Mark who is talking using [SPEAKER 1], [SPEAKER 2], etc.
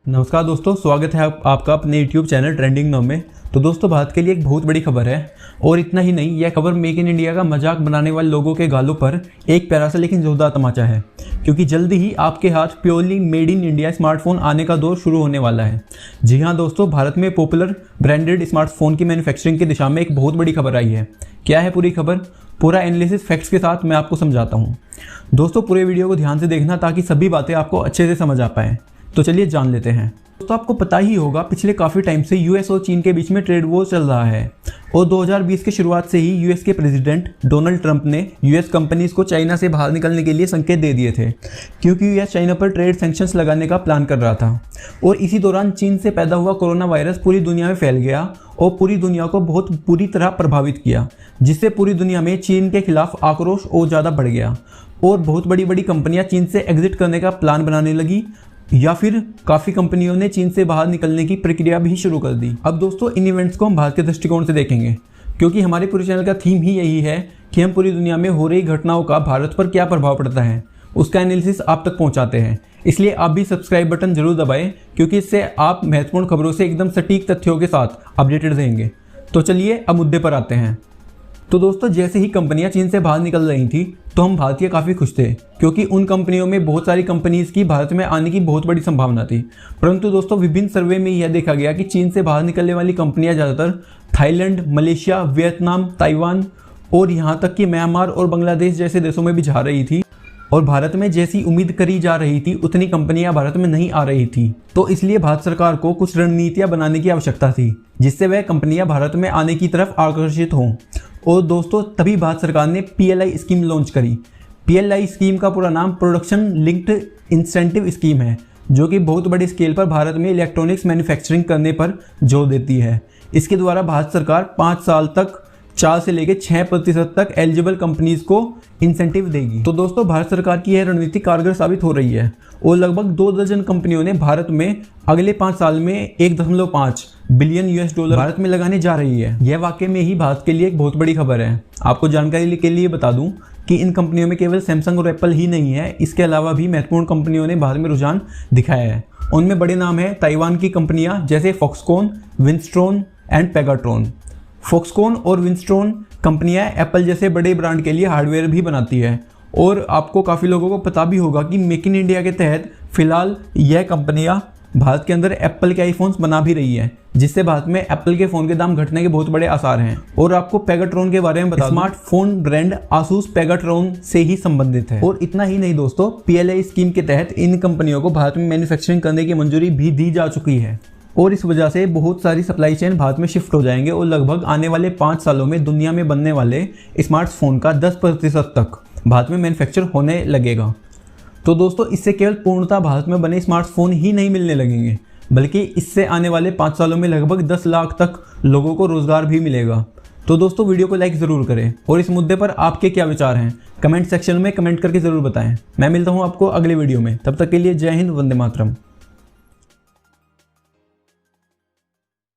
[SPEAKER 1] नमस्कार दोस्तों, स्वागत है आपका अपने YouTube चैनल ट्रेंडिंग नाउ में। तो दोस्तों, भारत के लिए एक बहुत बड़ी खबर है और इतना ही नहीं, यह खबर मेक इन इंडिया का मजाक बनाने वाले लोगों के गालों पर एक प्यारा सा लेकिन जोरदार तमाचा है, क्योंकि जल्दी ही आपके हाथ purely made in India smartphone आने का दौर शुरू होने वाला है। जी हाँ दोस्तों, भारत में पॉपुलर ब्रांडेड स्मार्टफोन की मैन्युफैक्चरिंग की दिशा में एक बहुत बड़ी खबर आई है। क्या है पूरी खबर? पूरा एनालिसिस फैक्ट्स के साथ मैं आपको समझाता हूँ। दोस्तों, पूरे वीडियो को ध्यान से देखना ताकि सभी बातें आपको अच्छे से समझ आ पाएँ। तो चलिए जान लेते हैं। दोस्तों, आपको पता ही होगा, पिछले काफ़ी टाइम से यूएस और चीन के बीच में ट्रेड वॉर चल रहा है और 2020 के शुरुआत से ही यूएस के प्रेसिडेंट डोनाल्ड ट्रंप ने यूएस कंपनीज को चाइना से बाहर निकलने के लिए संकेत दे दिए थे, क्योंकि यूएस चाइना पर ट्रेड सैंक्शंस लगाने का प्लान कर रहा था। और इसी दौरान चीन से पैदा हुआ कोरोना वायरस पूरी दुनिया में फैल गया और पूरी दुनिया को बहुत बुरी तरह प्रभावित किया, जिससे पूरी दुनिया में चीन के खिलाफ आक्रोश और ज़्यादा बढ़ गया और बहुत बड़ी बड़ी कंपनियां चीन से एग्जिट करने का प्लान बनाने लगी, या फिर काफ़ी कंपनियों ने चीन से बाहर निकलने की प्रक्रिया भी शुरू कर दी। अब दोस्तों, इन इवेंट्स को हम भारत के दृष्टिकोण से देखेंगे, क्योंकि हमारे पूरे चैनल का थीम ही यही है कि हम पूरी दुनिया में हो रही घटनाओं का भारत पर क्या प्रभाव पड़ता है, उसका एनालिसिस आप तक पहुंचाते हैं। इसलिए आप भी सब्सक्राइब बटन जरूर दबाएं, क्योंकि इससे आप महत्वपूर्ण खबरों से एकदम सटीक तथ्यों के साथ अपडेटेड रहेंगे। तो चलिए अब मुद्दे पर आते हैं। तो दोस्तों, जैसे ही कंपनियां चीन से बाहर निकल रही थी तो हम भारतीय काफ़ी खुश थे, क्योंकि उन कंपनियों में बहुत सारी कंपनीज़ की भारत में आने की बहुत बड़ी संभावना थी। परंतु दोस्तों, विभिन्न सर्वे में यह देखा गया कि चीन से बाहर निकलने वाली कंपनियां ज़्यादातर थाईलैंड, मलेशिया, वियतनाम, ताइवान और यहाँ तक कि म्यांमार और बांग्लादेश जैसे देशों में भी जा रही थी। और भारत में जैसी उम्मीद करी जा रही थी उतनी कंपनियां भारत में नहीं आ रही थी। तो इसलिए भारत सरकार को कुछ रणनीतियां बनाने की आवश्यकता थी, जिससे वह कंपनियां भारत में आने की तरफ आकर्षित हों। और दोस्तों, तभी भारत सरकार ने PLI स्कीम लॉन्च करी। PLI स्कीम का पूरा नाम प्रोडक्शन लिंक्ड इंसेंटिव स्कीम है, जो कि बहुत बड़े स्केल पर भारत में इलेक्ट्रॉनिक्स मैन्युफैक्चरिंग करने पर जोर देती है। इसके द्वारा भारत सरकार 5 साल तक 4 से लेकर 6% तक एलिजिबल कंपनीज को इंसेंटिव देगी। तो दोस्तों, भारत सरकार की यह रणनीति कारगर साबित हो रही है और लगभग 2 दर्जन कंपनियों ने भारत में अगले 5 साल में $1.5 बिलियन भारत में लगाने जा रही है। यह वाकई में ही भारत के लिए एक बहुत बड़ी खबर है। आपको जानकारी के लिए बता दूं कि इन कंपनियों में केवल सैमसंग और एप्पल ही नहीं है, इसके अलावा भी महत्वपूर्ण कंपनियों ने भारत में रुझान दिखाया है। उनमें बड़े नाम है ताइवान की कंपनियां जैसे फॉक्सकॉन, विंस्ट्रॉन एंड पेगाट्रॉन। फॉक्सकॉन और विंस्ट्रॉन कंपनियां एप्पल जैसे बड़े ब्रांड के लिए हार्डवेयर भी बनाती है। और आपको काफ़ी लोगों को पता भी होगा कि मेक इन इंडिया के तहत फिलहाल यह कंपनियां भारत के अंदर एप्पल के आईफोन्स बना भी रही है, जिससे भारत में एप्पल के फ़ोन के दाम घटने के बहुत बड़े आसार हैं। और आपको पेगाट्रॉन के बारे में बता, स्मार्टफोन ब्रांड आसूस पेगाट्रॉन से ही संबंधित है। और इतना ही नहीं दोस्तों, PLI स्कीम के तहत इन कंपनियों को भारत में मैन्युफैक्चरिंग करने की मंजूरी भी दी जा चुकी है और इस वजह से बहुत सारी सप्लाई चेन भारत में शिफ्ट हो जाएंगे और लगभग आने वाले 5 सालों में दुनिया में बनने वाले स्मार्टफोन का 10% तक भारत में मैन्युफैक्चर होने लगेगा। तो दोस्तों, इससे केवल पूर्णतः भारत में बने स्मार्टफोन ही नहीं मिलने लगेंगे, बल्कि इससे आने वाले 5 सालों में लगभग 10 लाख तक लोगों को रोजगार भी मिलेगा। तो दोस्तों, वीडियो को लाइक ज़रूर करें और इस मुद्दे पर आपके क्या विचार हैं कमेंट सेक्शन में कमेंट करके ज़रूर बताएं। मैं मिलता हूं आपको अगले वीडियो में, तब तक के लिए जय हिंद, वंदे मातरम।